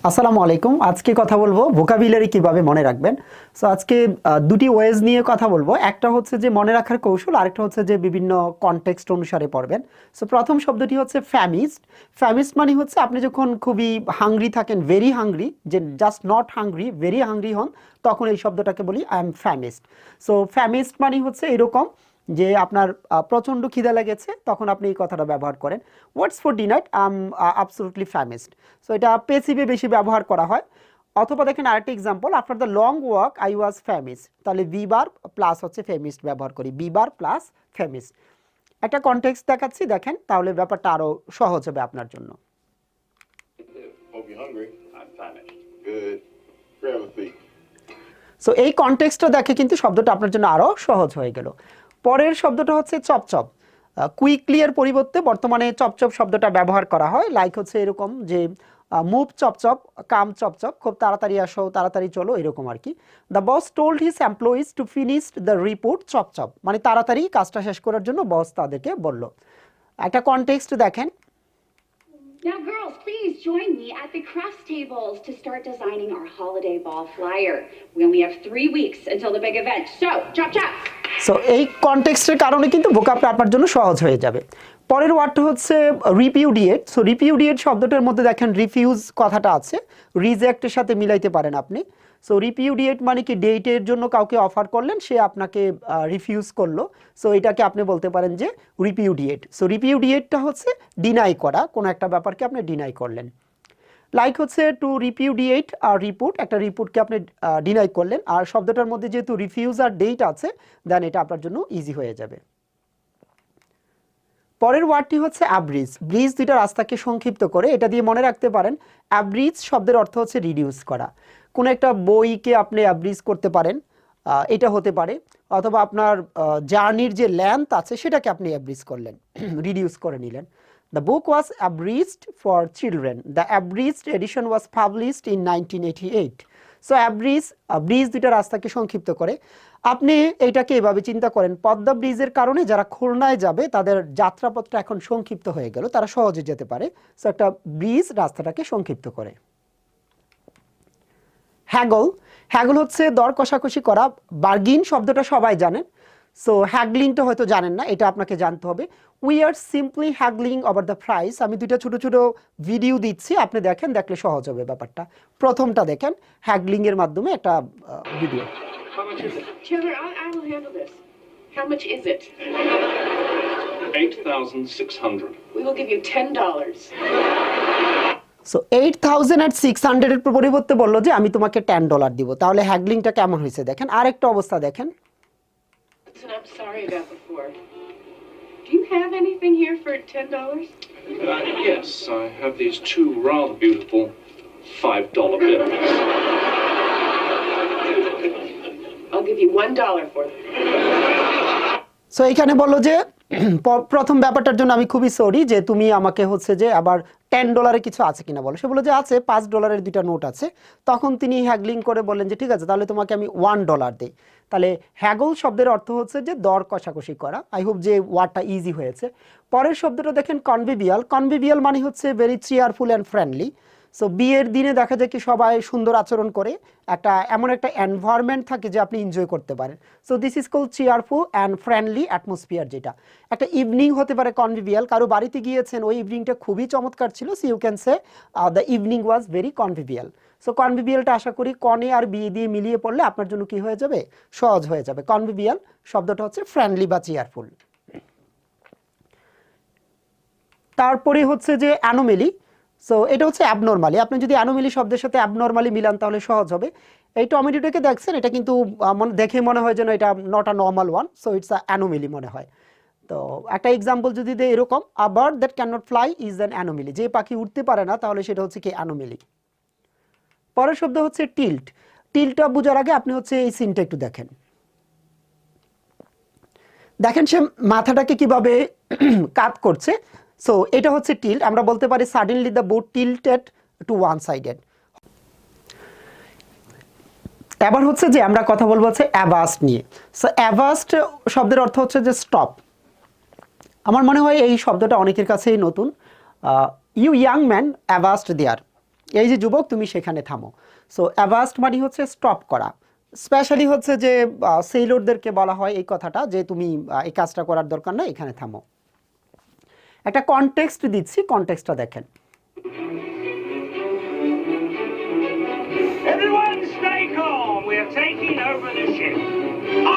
আসসালামু আলাইকুম। আজকে কথা বলবো ভোকাবুলারি কিভাবে মনে রাখবেন। সো আজকে দুটি ওয়েজ নিয়ে কথা বলবো। একটা হচ্ছে যে মনে রাখার কৌশল, আরেকটা হচ্ছে যে বিভিন্ন কনটেক্সট অনুসারে পড়বেন। সো প্রথম শব্দটি হচ্ছে ফ্যামিস্ট। ফ্যামিস্ট মানে হচ্ছে আপনি যখন খুবই হাংরি থাকেন, ভেরি হাংরি, যে just not hungry, very hungry হন, তখন এই শব্দটাকে বলি আই এম ফ্যামিস্ট। সো ফ্যামিস্ট মানে হচ্ছে এরকম যে আপনার প্রচণ্ড খিদে লেগেছে, তখন আপনি এই কথাটা ব্যবহার করেন। What's for dinner, I am absolutely famished. So এটা পেসিভে বেশি ব্যবহার করা হয়। অথবা দেখেন আরেকটা example, after the long walk I was famished, তাহলে বি বার প্লাস হচ্ছে ফেমিস্ট ব্যবহার করি, বি বার প্লাস ফেমিস্ট। একটা কনটেক্সট দেখাচ্ছি, দেখেন, তাহলে ব্যাপারটা আরও সহজ হবে আপনার জন্য। সো এই কনটেক্সটটা দেখে কিন্তু শব্দটা আপনার জন্য আরও সহজ হয়ে গেল। পরের শব্দটা হচ্ছে চপচপ। কুইকলি এর পরিবর্তে বর্তমানে চপচপ শব্দটা ব্যবহার করা হয়। লাইক হচ্ছে এরকম যে মুভ চপচপ, কাম চপচপ, খুব তাড়াতাড়ি আসো, তাড়াতাড়ি চলো, এরকম আর কি। The boss told his employees to finish the report chop chop, মানে তাড়াতাড়ি কাজটা শেষ করার জন্য বস তাদেরকে বলল। একটা কনটেক্সট দেখেন। Now, girls, please join me at the crafts tables to start designing our holiday ball flyer. We only have 3 weeks until the big event, so chop chop! So এই কনটেক্সটের কারণে কিন্তু ভোকাবটা আপনার জন্য সহজ হয়ে যাবে। পরের ওয়ার্ডটা হচ্ছে রিপিউডিয়েট। সো রিপিউডিয়েট শব্দটার মধ্যে দেখেন রিফিউজ কথাটা আছে, রিজেক্টের সাথে মিলাইতে পারেন আপনি। সো রিপিউডিয়েট মানে কি, ডেটের জন্য কাউকে অফার করলেন, সে আপনাকে রিফিউজ করলো, সো এটাকে আপনি বলতে পারেন যে রিপিউডিয়েট। সো রিপিউডিয়েটটা হচ্ছে ডিনাই করা, কোনো একটা ব্যাপারকে আপনি ডিনাই করলেন। লাইক হচ্ছে টু রিপিউডিয়েট আর রিপোর্ট, একটা রিপোর্টকে আপনি ডিনাই করলেন, আর শব্দটার মধ্যে যেহেতু রিফিউজ আর ডেট আছে, দেন এটা আপনার জন্য ইজি হয়ে যাবে। পরের ওয়ার্ডটি হচ্ছে অ্যাব্রিজ। ব্রিজ দুইটা রাস্তাকে সংক্ষিপ্ত করে, এটা দিয়ে মনে রাখতে পারেন অ্যাব্রিজ শব্দের অর্থ হচ্ছে রিডিউস করা। কোনো একটা বইকে আপনি অ্যাব্রিজ করতে পারেন, এটা হতে পারে। অথবা আপনার জার্নির যে লেন্থ আছে সেটাকে আপনি অ্যাব্রিজ করলেন, রিডিউস করে নিলেন। The book was abridged for children. The abridged edition was published in 1988. So bridge দুইটা রাস্তাকে সংক্ষিপ্ত করে। আপনি এইটাকে এভাবে চিন্তা করেন, পদ্মা ব্রিজের কারণে যারা খুলনায় যাবে তাদের যাত্রাপথটা এখন সংক্ষিপ্ত হয়ে গেল, তারা সহজে যেতে পারে। সো একটা ব্রিজ রাস্তাটাকে সংক্ষিপ্ত করে। হ্যাগল। হ্যাগল হচ্ছে দর কষাকষি করা। বার্গিন শব্দটা সবাই জানেন, সো হ্যাগলিংটা হয়তো জানেন না, এটা আপনাকে জানতে হবে। We are simply haggling over the price. আমি দুইটা ছোট ছোট ভিডিও দিচ্ছি, আপনি দেখেন, দেখলে সহজ হবে ব্যাপারটা। প্রথমটা দেখেন, হ্যাগলিং এর মাধ্যমে একটা video. How much is it? Taylor, I will handle this. How much is it? 8,600. We will give you $10. So 8,600 এর পরিবর্তে বললো যে আমি তোমাকে $10 দিব, তাহলে হ্যাগলিংটা কেমন হয়েছে দেখেন। আরেকটা অবস্থা দেখেন। Listen, I'm sorry about before. Do you have anything here for $10? Yes, I have these two rather beautiful $5 bills. I'll give you $1 for them. So এখানে বললো যে প্রথম ব্যাপারটার জন্য আমি খুবই সরি, যে তুমি আমাকে হচ্ছে যে আবার $10 কিছু আছে কিনা বলো। সে বললো যে আছে, $5 দুইটা নোট আছে। তখন তিনি হ্যাগলিং করে বললেন যে ঠিক আছে, তাহলে তোমাকে আমি $1 দিই। তাহলে হ্যাগল শব্দের অর্থ হচ্ছে যে দর কষাকষি করা। আই হোপ যে ওয়ার্ডটা ইজি হয়েছে। পরের শব্দটা দেখেন কনভিভিয়াল। কনভিভিয়াল মানে হচ্ছে very cheerful and friendly. So বিয়ের দিনে দেখা যায় কি সবাই সুন্দর আচরণ করে, একটা এমন একটা এনভায়রনমেন্ট থাকে যে আপনি এনজয় করতে পারেন। So this is called cheerful and friendly atmosphere. যেটা একটা ইভিনিং হতে পারে কনভিভিয়াল, কারো বাড়িতে গিয়েছেন, ওই ইভিনিংটা খুবই চমৎকার ছিল, so you can say the evening was very convivial. So কনভিভিয়ালটা আশা করি কনে আর বিয়ে দিয়ে মিলিয়ে পড়লে আপনার জন্য কি হয়ে যাবে, সহজ হয়ে যাবে। কনভিভিয়াল শব্দটা হচ্ছে ফ্রেন্ডলি বা চেয়ারফুল। তারপরে হচ্ছে যে অ্যানোমেলি। সো এটা হচ্ছে অ্যাবনর্মালি। আপনি যদি অ্যানোমেলি শব্দের সাথে অ্যাবনর্মালি মিলান তাহলে সহজ হবে। এই টমেটোটাকে দেখছেন, এটা কিন্তু দেখে মনে হয় যেন এটা not a normal one, so it's a anomaly মনে হয়। তো একটা এক্সাম্পল যদি দেয় এরকম, a bird that can not fly is an anomaly. যে পাখি উঠতে পারে না, তাহলে সেটা হচ্ছে কি, অ্যানোমেলি। পরের শব্দ হচ্ছে টিল্ট। টিল্টটা বোঝার আগে আপনি হচ্ছে এই সিনটা একটু দেখেন। দেখেন সে মাথাটাকে কিভাবে কাত করছে। সো এটা হচ্ছে টিল্ট। আমরা বলতে পারি suddenly the boat tilted to one sided. এবার হচ্ছে যে আমরা কথা বলবো হচ্ছে অ্যাভাস্ট নিয়ে। সো অ্যাভাস্ট শব্দের অর্থ হচ্ছে যে স্টপ। আমার মনে হয় এই শব্দটা অনেকের কাছেই নতুন। ইউ ইয়াং ম্যান অ্যাভাস্ট দেয়ার। এই যে যুবক তুমি সেখানে থামো। সো অ্যাভাস্ট মানে হচ্ছে স্টপ করা। স্পেশালি হচ্ছে যে সেইলরদেরকে বলা হয় এই কথাটা যে তুমি এই কাজটা করার দরকার না, এখানে থামো। একটা কনটেক্সট দিচ্ছি, কনটেক্সটটা দেখেন। Everyone stay calm. We're taking over the ship.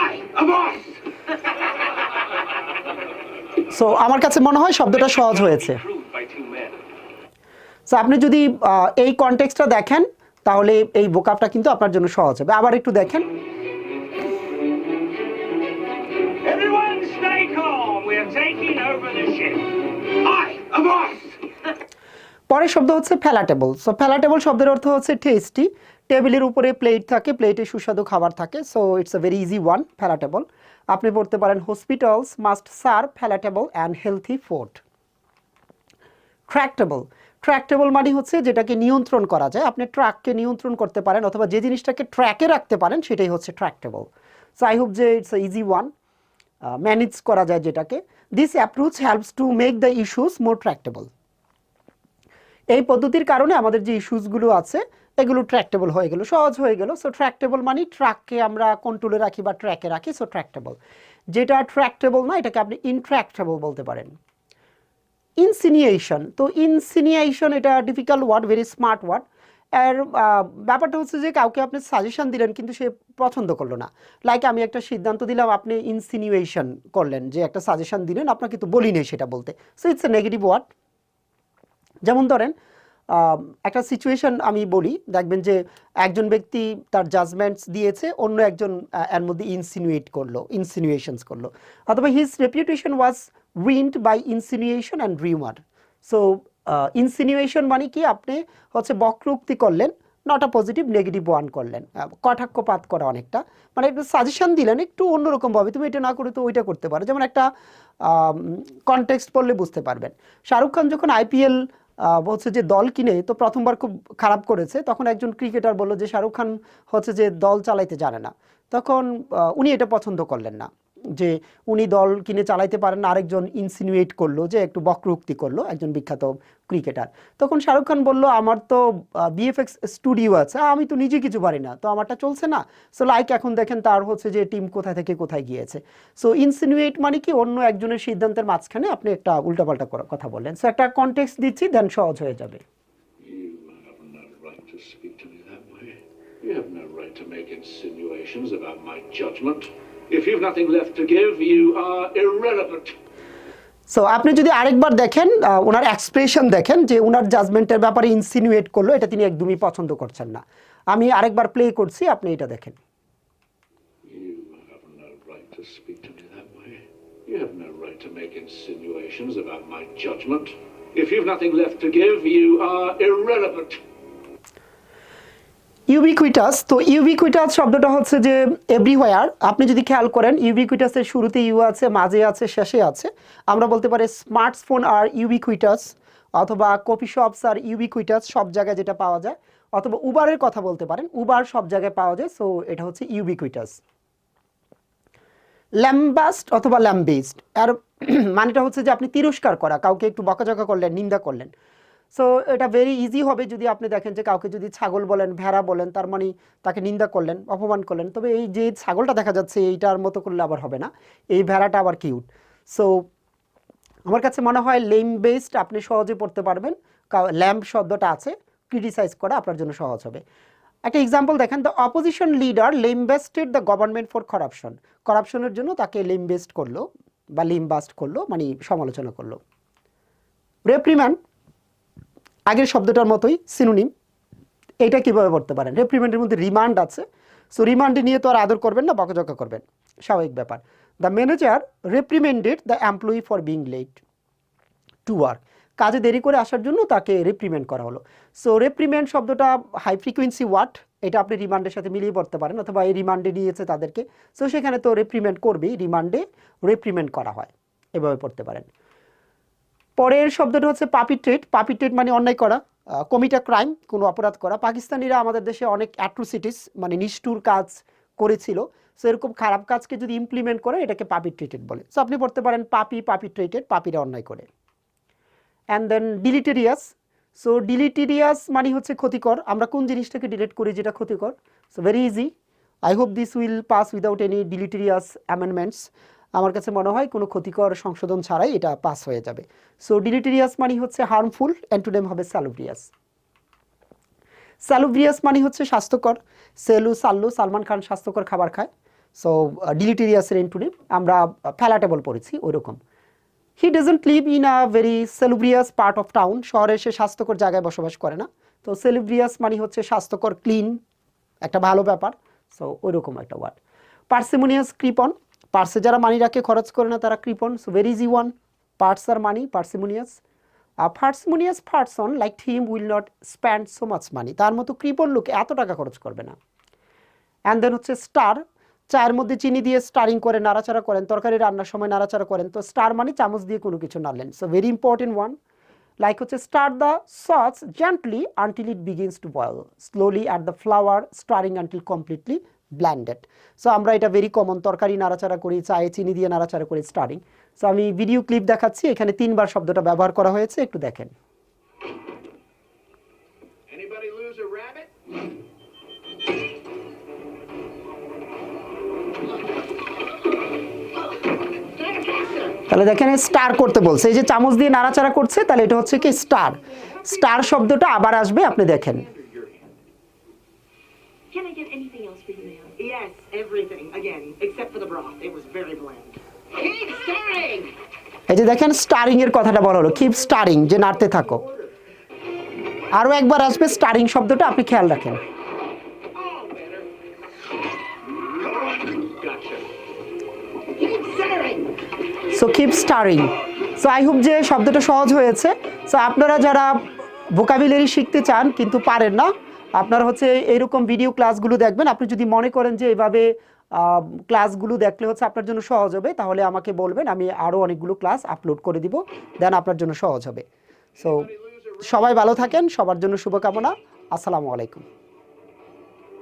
Aye, a boss! So আমার কাছে মনে হয় শব্দটা সহজ হয়েছে। Crewed by two men. So আপনি যদি এই কনটেক্সটটা দেখেন তাহলে এই ভোকাবটা কিন্তু আপনার জন্য সহজ হবে। আবার একটু দেখেন। Everyone stay calm. We're taking over the ship. Aye, a boss! পরের শব্দ হচ্ছে ফ্যালাটেবল। সো ফ্যালাটেবল শব্দের অর্থ হচ্ছে টেস্টি। টেবিলের উপরে প্লেট থাকে, প্লেটে সুস্বাদু খাবার থাকে। So it's a very easy one, palatable. আপনি পড়তে পারেন hospitals must serve palatable and healthy food. Tractable. Tractable মানে হচ্ছে যেটাকে নিয়ন্ত্রণ করা যায়। আপনি ট্রাককে নিয়ন্ত্রণ করতে পারেন অথবা যে জিনিসটাকে ট্র্যাকে রাখতে পারেন সেটাই হচ্ছে ট্র্যাক্টেবল। সো আই হোপ যে it's a easy one, manage করা যায় যেটাকে। This approach helps to make the issues more tractable. এই পদ্ধতির কারণে আমাদের যে ইস্যুসগুলো আছে এগুলো ট্র্যাক্টেবল হয়ে গেল, সহজ হয়ে গেল। সো ট্র্যাক্টেবল মানে ট্রাককে আমরা কন্ট্রোলে রাখি বা ট্র্যাকে রাখি, সো ট্র্যাক্টেবল। যেটা ট্র্যাক্টেবল না এটাকে আপনি ইনট্র্যাক্টেবল বলতে পারেন। ইনসিনিয়েশন। তো ইনসিনিয়েশন এটা difficult word, very smart word. এর ব্যাপারটা হচ্ছে যে কাউকে আপনি সাজেশন দিলেন কিন্তু সে পছন্দ করলো না। লাইক আমি একটা সিদ্ধান্ত দিলাম, আপনি ইনসিনিয়েশন করলেন, যে একটা সাজেশন দিলেন, আপনাকে তো বলি নেই সেটা বলতে। So it's a negative word. যেমন ধরেন একটা সিচুয়েশন আমি বলি, দেখবেন যে একজন ব্যক্তি তার জাজমেন্টস দিয়েছে, অন্য একজন এর মধ্যে ইনসিনুয়েশনস করলো, অথবা his reputation was ruined by insinuation and rumour. So insinuation মানে কি, আপনি হচ্ছে বক্রোক্তি করলেন, not a positive, negative one করলেন, কটাক্ষপাত করা অনেকটা, মানে একটু সাজেশন দিলেন একটু অন্যরকমভাবে, তুমি এটা না করে তো ওইটা করতে পারো। যেমন একটা কনটেক্সট পড়লে বুঝতে পারবেন। শাহরুখ খান যখন আইপিএল হচ্ছে যে দল কিনে, তো প্রথমবার খুব খারাপ করেছে, তখন একজন ক্রিকেটার বলল যে শাহরুখ খান হচ্ছে যে দল চালাইতে জানে না। তখন উনি এটা পছন্দ করলেন না যে উনি দল কিনে চালাইতে পারেন না। আরেকজন ইনসিনুয়েট করলো, যে একটু বক্রোক্তি করলো, একজন বিখ্যাত ক্রিকেটার। তখন শাহরুখ খান বলল, আমার তো বিএফএক্স স্টুডিও আছে, আমি তো নিজে কিছু পারি না, তো আমারটা চলছে না। সো লাইক এখন দেখেন তার হচ্ছে যে টিম কোথায় থেকে কোথায় গিয়েছে। সো ইনসিনুয়েট মানে কি, অন্য একজনের সিদ্ধান্তের মাঝখানে আপনি একটা উল্টাপাল্টা কথা বললেন। সো একটা কনটেক্সট দিচ্ছি, দেন সহজ হয়ে যাবে। You have no right to speak to me that way. You have no right to make insinuations about my judgment. If you've nothing left to give, you are irrelevant. So আপনি যদি আরেকবার দেখেন, ওনার expression দেখেন যে ওনার জাজমেন্টের ব্যাপারে ইনসিনুয়েট করলো, এটা তিনি একদমই পছন্দ করছেন না। আমি আরেকবার প্লে করছি, আপনি এটা দেখেন। You have no right to speak to me that way. You have no right to make insinuations about my judgment. If you've nothing left to give, you are irrelevant. ইউবিকুইটাস। তো ইউবিকুইটাস শব্দটা হচ্ছে যে এভরিহোয়ার। আপনি যদি খেয়াল করেন, ইউবিকুইটাসের শুরুতে ইউ আছে, মাঝে আছে, শেষে আছে। আমরা বলতে পারি স্মার্টফোন আর ইউবিকুইটাস, অথবা কফি শপস আর ইউবিকুইটাস, সব জায়গায় যেটা পাওয়া যায়। অথবা উবারের কথা বলতে পারেন, উবার সব জায়গায় পাওয়া যায়। সো এটা হচ্ছে ইউবিকুইটাস। ল্যাম্বাস্ট অথবা ল্যাম্বেস্ট, আর মানেটা হচ্ছে যে আপনি তিরস্কার করা, কাউকে একটু বকাঝকা করলেন, নিন্দা করলেন। সো এটা ভেরি ইজি হবে যদি আপনি দেখেন যে কাউকে যদি ছাগল বলেন, ভেড়া বলেন, তার মানে তাকে নিন্দা করলেন, অপমান করলেন। তবে এই যে ছাগলটা দেখা যাচ্ছে এইটার মতো করলে আবার হবে না, এই ভেড়াটা আবার কিউট। সো আমার কাছে মনে হয় ল্যাম্বেস্ট আপনি সহজে পড়তে পারবেন। ল্যাম্প শব্দটা আছে, ক্রিটিসাইজ করা আপনার জন্য সহজ হবে। একটা এক্সাম্পল দেখেন, the opposition leader lambasted the government for corruption. করাপশনের জন্য তাকে লেমবেস্ট করলো বা লেমবাস্ট করলো, মানে সমালোচনা করলো। রেপ্রিম্যান্ড আগের শব্দটার মতোই সিনোনিম। এইটা কীভাবে পড়তে পারেন, রেপ্রিম্যান্ডের মধ্যে রিমান্ড আছে। সো রিমান্ডে নিয়ে তো আর আদর করবেন না, বকাঝকা করবেন, স্বাভাবিক ব্যাপার। The manager reprimanded the employee for being late to work. কাজে দেরি করে আসার জন্য তাকে রেপ্রিমেন্ড করা হলো। সো রেপ্রিমেন্ড শব্দটা হাই ফ্রিকোয়েন্সি ওয়ার্ড, এটা আপনি রিমান্ডের সাথে মিলিয়ে পড়তে পারেন, অথবা এই রিমান্ডে নিয়েছে তাদেরকে, সো সেখানে তো রেপ্রিমেন্ড করবেই, রিমান্ডে রেপ্রিমেন্ড করা হয়, এভাবে পড়তে পারেন। পরের শব্দটা হচ্ছে পাপিট্রেট। পাপিট্রেট মানে অন্যায় করা, কমিট আ ক্রাইম, কোনো অপরাধ করা। পাকিস্তানিরা আমাদের দেশে অনেক অ্যাট্রোসিটিস মানে নিষ্ঠুর কাজ করেছিল। সো এরকম খারাপ কাজকে যদি ইমপ্লিমেন্ট করে এটাকে পাপিট্রেটেড বলে। সো আপনি পড়তে পারেন পাপি, পাপিট্রেটেড, পাপিরা অন্যায় করে। And then ডিলিটেরিয়াস। সো ডিলিটেরিয়াস মানে হচ্ছে ক্ষতিকর। আমরা কোন জিনিসটাকে ডিলিট করি যেটা ক্ষতিকর? So very easy. I hope this will pass without any deleterious amendments. আমার কাছে মনে হয় কোনো ক্ষতিকর সংশোধন ছাড়াই এটা পাস হয়ে যাবে। সো ডিলিটেরিয়াস মানে হচ্ছে হার্মফুল, অ্যান্টোনিম হবে স্যালুব্রিয়াস। স্যালুব্রিয়াস মানে হচ্ছে স্বাস্থ্যকর। সালমান খান স্বাস্থ্যকর খাবার খায়। সো ডিলিটেরিয়াসের অ্যান্টোনিম আমরা প্যালাটেবল পড়েছি ওইরকম। He doesn't live in a very salubrious part of town, শহরে সে স্বাস্থ্যকর জায়গায় বসবাস করে না। তো সেলুব্রিয়াস মানে হচ্ছে স্বাস্থ্যকর, ক্লিন, একটা ভালো ব্যাপার। সো ওইরকম একটা ওয়ার্ড। পার্সিমোনিয়াস, কৃপন। পার্সে যারা মানি রাখে খরচ করে না তারা কৃপন। So very easy one, parts আর money, parsimonious. Parsimonious person like him will not spend so much money, তার মতো কৃপন লোক এত টাকা খরচ করবে না। অ্যান্ড দেন হচ্ছে স্টার, চায়ের মধ্যে চিনি দিয়ে স্টারিং করে নাড়াচাড়া করেন, তরকারি রান্নার সময় নাড়াচাড়া করেন। তো স্টার মানে চামচ দিয়ে কোনো কিছু নাড়লেন। So very important one. Like হচ্ছে stir the sauce gently until it begins to boil, slowly add the flour, stirring until completely blended. So আমরা এটা ভেরি কমন, তরকারি নাড়াচাড়া করি, চায়ে চিনি দিয়ে নাড়াচাড়া করি, স্টারিং। সো আমি ভিডিও ক্লিপ দেখাচ্ছি, এখানে 3 বার শব্দটা ব্যবহার করা হয়েছে, একটু দেখেন। Anybody lose a rabbit? তাহলে দেখেন স্টার করতে বলছে, এই যে চামচ দিয়ে নাড়াচাড়া করছে, তাহলে এটা হচ্ছে কি স্টার। স্টার শব্দটা আবার আসবে, আপনি দেখেন। Can I get anything else for you, ma'am? Yes, everything. Again, except for the broth. It was very bland. Keep stirring! এই যে দেখেন স্টারিং এর কথাটা বলা হলো, কিপ স্টারিং, যে নাড়তে থাকো। আরো একবার আসবে স্টারিং শব্দটা, আপনি খেয়াল রাখেন। All better. Gotcha. Keep stirring! So keep steering. So I hope যে শব্দটা সহজ হয়েছে। সো আপনারা যারা ভোকাবুলারি শিখতে চান কিন্তু পারেন না, আপনারা হচ্ছে এইরকম ভিডিও ক্লাসগুলো দেখবেন। আপনি যদি মনে করেন যে এভাবে ক্লাসগুলো দেখলে হচ্ছে আপনার জন্য সহজ হবে, তাহলে আমাকে বলবেন, আমি আরও অনেকগুলো ক্লাস আপলোড করে দিব, দেন আপনার জন্য সহজ হবে। সো সবাই ভালো থাকেন, সবার জন্য শুভকামনা। আসসালামু আলাইকুম।